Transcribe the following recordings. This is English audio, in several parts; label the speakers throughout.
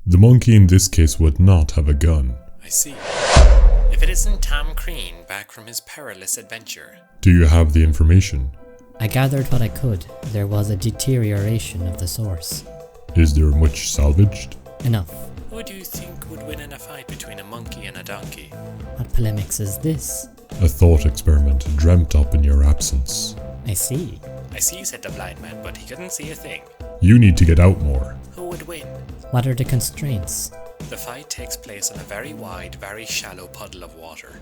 Speaker 1: The monkey in this case would not have a gun.
Speaker 2: I see. If it isn't Tom Crean back from his perilous adventure.
Speaker 1: Do you have the information?
Speaker 3: I gathered what I could. There was a deterioration of the source.
Speaker 1: Is there much salvaged?
Speaker 3: Enough.
Speaker 2: Who do you think would win in a fight between a monkey and a donkey?
Speaker 3: What polemics is this?
Speaker 1: A thought experiment dreamt up in your absence.
Speaker 3: I see.
Speaker 2: I see, said the blind man, but he couldn't see a thing.
Speaker 1: You need to get out more.
Speaker 2: Who would win?
Speaker 3: What are the constraints?
Speaker 2: The fight takes place on a very wide, very shallow puddle of water.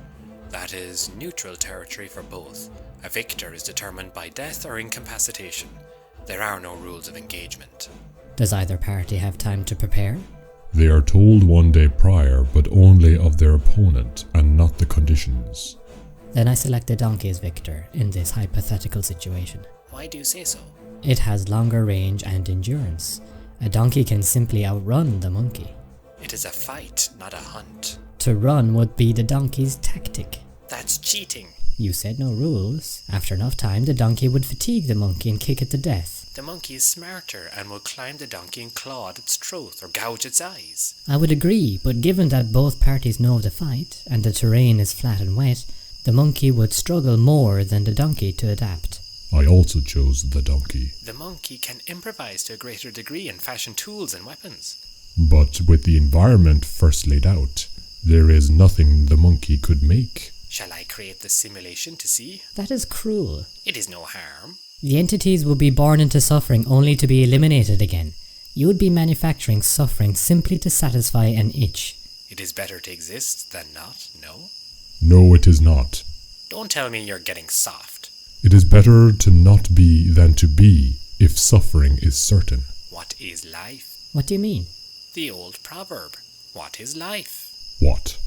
Speaker 2: That is neutral territory for both. A victor is determined by death or incapacitation. There are no rules of engagement.
Speaker 3: Does either party have time to prepare?
Speaker 1: They are told one day prior, but only of their opponent and not the conditions.
Speaker 3: Then I select the donkey as victor in this hypothetical situation.
Speaker 2: Why do you say so?
Speaker 3: It has longer range and endurance. A donkey can simply outrun the monkey.
Speaker 2: It is a fight, not a hunt.
Speaker 3: To run would be the donkey's tactic.
Speaker 2: That's cheating.
Speaker 3: You said no rules. After enough time, the donkey would fatigue the monkey and kick it to death.
Speaker 2: The monkey is smarter and will climb the donkey and claw at its throat or gouge its eyes.
Speaker 3: I would agree, but given that both parties know of the fight, and the terrain is flat and wet, the monkey would struggle more than the donkey to adapt.
Speaker 1: I also chose the donkey.
Speaker 2: The monkey can improvise to a greater degree and fashion tools and weapons.
Speaker 1: But with the environment first laid out, there is nothing the monkey could make.
Speaker 2: Shall I create the simulation to see?
Speaker 3: That is cruel.
Speaker 2: It is no harm.
Speaker 3: The entities will be born into suffering only to be eliminated again. You would be manufacturing suffering simply to satisfy an itch.
Speaker 2: It is better to exist than not, no?
Speaker 1: No, it is not.
Speaker 2: Don't tell me you're getting soft.
Speaker 1: It is better to not be than to be, if suffering is certain.
Speaker 2: What is life?
Speaker 3: What do you mean?
Speaker 2: The old proverb. What is life?
Speaker 1: What?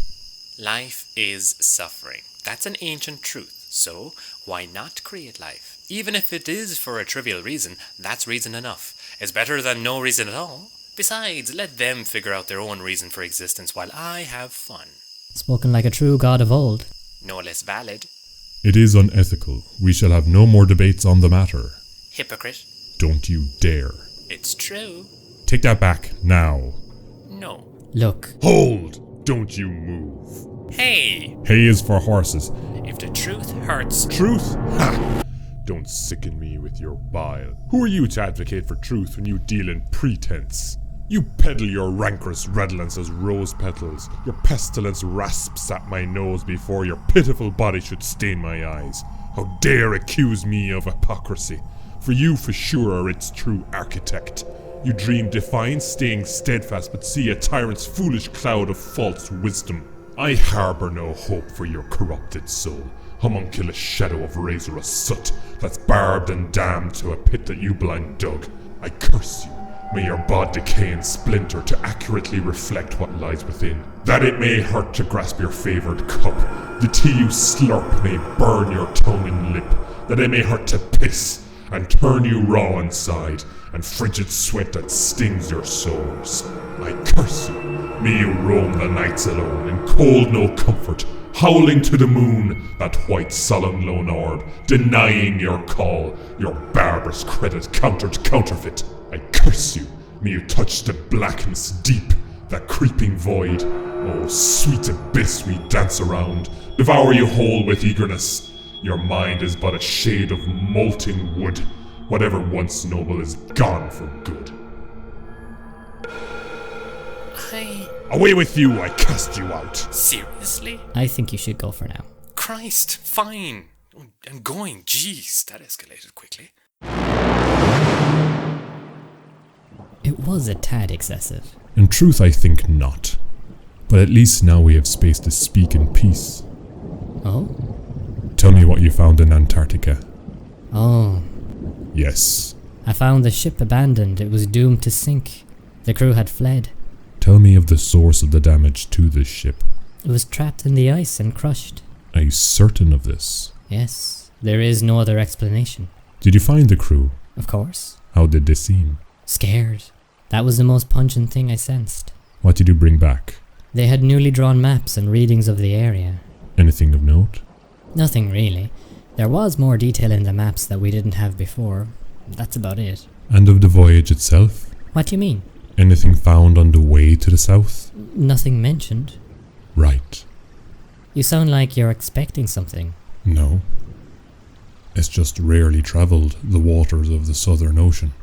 Speaker 2: Life is suffering. That's an ancient truth. So, why not create life? Even if it is for a trivial reason, that's reason enough. It's better than no reason at all. Besides, let them figure out their own reason for existence while I have fun.
Speaker 3: Spoken like a true god of old.
Speaker 2: No less valid.
Speaker 1: It is unethical. We shall have no more debates on the matter.
Speaker 2: Hypocrite.
Speaker 1: Don't you dare.
Speaker 2: It's true.
Speaker 1: Take that back, now.
Speaker 2: No.
Speaker 3: Look.
Speaker 1: Hold! Don't you move.
Speaker 2: Hey!
Speaker 1: Hay is for horses.
Speaker 2: If the truth hurts...
Speaker 1: Truth? Ha! Don't sicken me with your bile. Who are you to advocate for truth when you deal in pretense? You peddle your rancorous redolence as rose petals. Your pestilence rasps at my nose before your pitiful body should stain my eyes. How dare accuse me of hypocrisy? For you for sure are its true architect. You dream defiance, staying steadfast, but see a tyrant's foolish cloud of false wisdom. I harbour no hope for your corrupted soul, homunculus shadow of Razerous soot that's barbed and damned to a pit that you blind dug. I curse you. May your bod decay and splinter to accurately reflect what lies within, that it may hurt to grasp your favoured cup. The tea you slurp may burn your tongue and lip, that it may hurt to piss and turn you raw inside, and frigid sweat that stings your sores. I curse you. May you roam the nights alone, in cold no comfort, howling to the moon, that white solemn lone orb, denying your call, your barbarous credit counterfeit. I curse you. May you touch the blackness deep, that creeping void. Oh, sweet abyss we dance around, devour you whole with eagerness. Your mind is but a shade of molten wood. Whatever once noble is gone for good. Away with you, I cast you out.
Speaker 2: Seriously?
Speaker 3: I think you should go for now.
Speaker 2: Christ, fine. I'm going. Jeez, that escalated quickly.
Speaker 3: It was a tad excessive.
Speaker 1: In truth, I think not. But at least now we have space to speak in peace.
Speaker 3: Oh?
Speaker 1: Tell me what you found in Antarctica.
Speaker 3: Oh.
Speaker 1: Yes.
Speaker 3: I found the ship abandoned. It was doomed to sink. The crew had fled.
Speaker 1: Tell me of the source of the damage to this ship.
Speaker 3: It was trapped in the ice and crushed.
Speaker 1: Are you certain of this?
Speaker 3: Yes. There is no other explanation.
Speaker 1: Did you find the crew?
Speaker 3: Of course.
Speaker 1: How did they seem?
Speaker 3: Scared. That was the most pungent thing I sensed.
Speaker 1: What did you bring back?
Speaker 3: They had newly drawn maps and readings of the area.
Speaker 1: Anything of note?
Speaker 3: Nothing really. There was more detail in the maps that we didn't have before. That's about it.
Speaker 1: And of the voyage itself?
Speaker 3: What do you mean?
Speaker 1: Anything found on the way to the south?
Speaker 3: Nothing mentioned.
Speaker 1: Right.
Speaker 3: You sound like you're expecting something.
Speaker 1: No. It's just rarely travelled the waters of the Southern Ocean.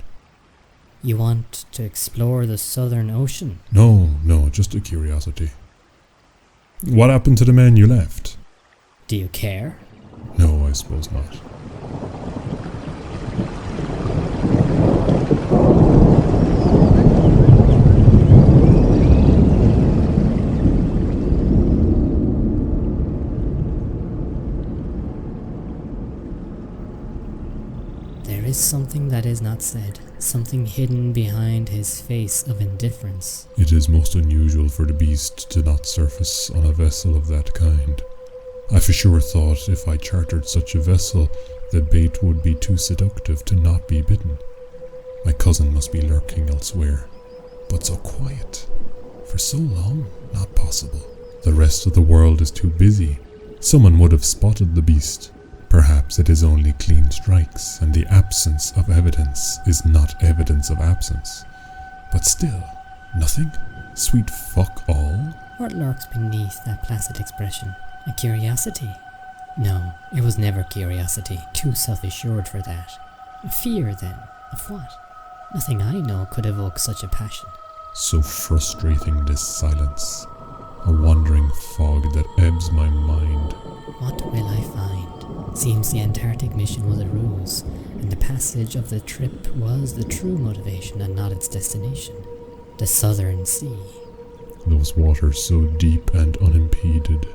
Speaker 3: You want to explore the Southern Ocean?
Speaker 1: No, just a curiosity. What happened to the men you left?
Speaker 3: Do you care?
Speaker 1: No, I suppose not.
Speaker 3: There is something that is not said, something hidden behind his face of indifference.
Speaker 1: It is most unusual for the beast to not surface on a vessel of that kind. I for sure thought if I chartered such a vessel, the bait would be too seductive to not be bitten. My cousin must be lurking elsewhere. But so quiet. For so long, not possible. The rest of the world is too busy. Someone would have spotted the beast. Perhaps it is only clean strikes, and the absence of evidence is not evidence of absence. But still, nothing? Sweet fuck all?
Speaker 3: What lurks beneath that placid expression? A curiosity? No, it was never curiosity, too self-assured for that. Fear, then, of what? Nothing I know could evoke such a passion.
Speaker 1: So frustrating this silence. A wandering fog that ebbs my mind.
Speaker 3: What will I find? Seems the Antarctic mission was a ruse, and the passage of the trip was the true motivation and not its destination. The Southern Sea.
Speaker 1: Those waters so deep and unimpeded.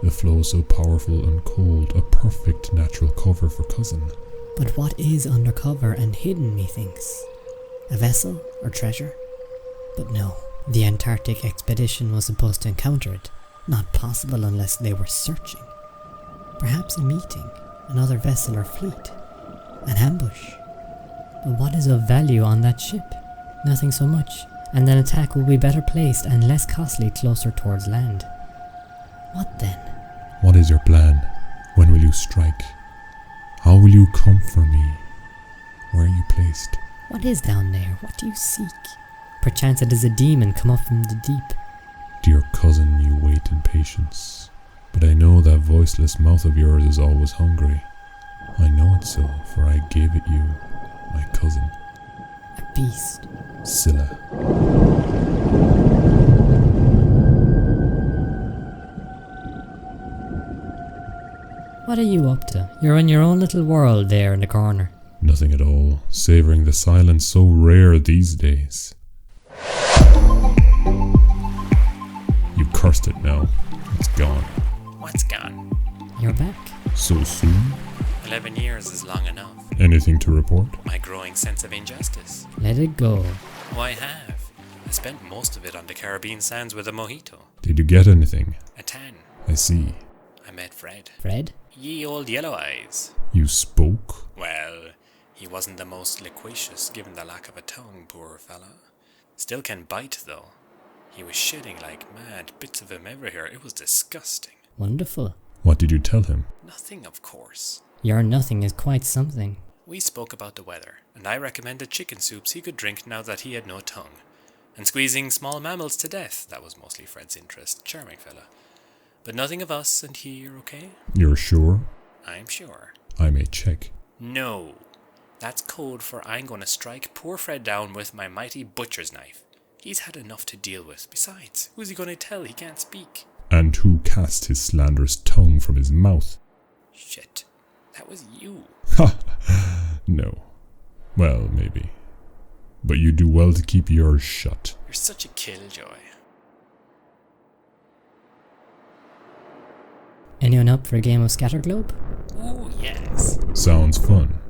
Speaker 1: The flow so powerful and cold, a perfect natural cover for cousin.
Speaker 3: But what is undercover and hidden, methinks? A vessel or treasure? But no, the Antarctic expedition was supposed to encounter it. Not possible unless they were searching. Perhaps a meeting, another vessel or fleet, an ambush. But what is of value on that ship? Nothing so much, and an attack will be better placed and less costly closer towards land. What then?
Speaker 1: What is your plan? When will you strike? How will you come for me? Where are you placed?
Speaker 3: What is down there? What do you seek? Perchance it is a demon come up from the deep.
Speaker 1: Dear cousin, you wait in patience. But I know that voiceless mouth of yours is always hungry. I know it so, for I gave it you, my cousin.
Speaker 3: A beast.
Speaker 1: Scylla.
Speaker 3: What are you up to? You're in your own little world there in the corner.
Speaker 1: Nothing at all, savouring the silence so rare these days. You cursed it now. It's gone.
Speaker 2: What's gone?
Speaker 3: You're back.
Speaker 1: So soon?
Speaker 2: 11 years is long enough.
Speaker 1: Anything to report?
Speaker 2: My growing sense of injustice.
Speaker 3: Let it go.
Speaker 2: Oh, I have. I spent most of it on the Caribbean sands with a mojito.
Speaker 1: Did you get anything?
Speaker 2: A tan.
Speaker 1: I see.
Speaker 2: I met Fred.
Speaker 3: Fred?
Speaker 2: Ye old yellow eyes.
Speaker 1: You spoke?
Speaker 2: Well, he wasn't the most loquacious given the lack of a tongue, poor fella. Still can bite though. He was shitting like mad, bits of him everywhere. It was disgusting.
Speaker 3: Wonderful.
Speaker 1: What did you tell him?
Speaker 2: Nothing, of course.
Speaker 3: Your nothing is quite something.
Speaker 2: We spoke about the weather, and I recommended chicken soups he could drink now that he had no tongue. And squeezing small mammals to death, that was mostly Fred's interest. Charming fella. But nothing of us and he, you're okay?
Speaker 1: You're sure?
Speaker 2: I'm sure.
Speaker 1: I may check.
Speaker 2: No. That's code for I'm gonna strike poor Fred down with my mighty butcher's knife. He's had enough to deal with. Besides, who's he gonna tell he can't speak?
Speaker 1: And who cast his slanderous tongue from his mouth?
Speaker 2: Shit. That was you.
Speaker 1: Ha! No. Well, maybe. But you do well to keep yours shut.
Speaker 2: You're such a killjoy.
Speaker 3: Anyone up for a game of Scatterglobe?
Speaker 2: Oh, yes.
Speaker 1: Sounds fun.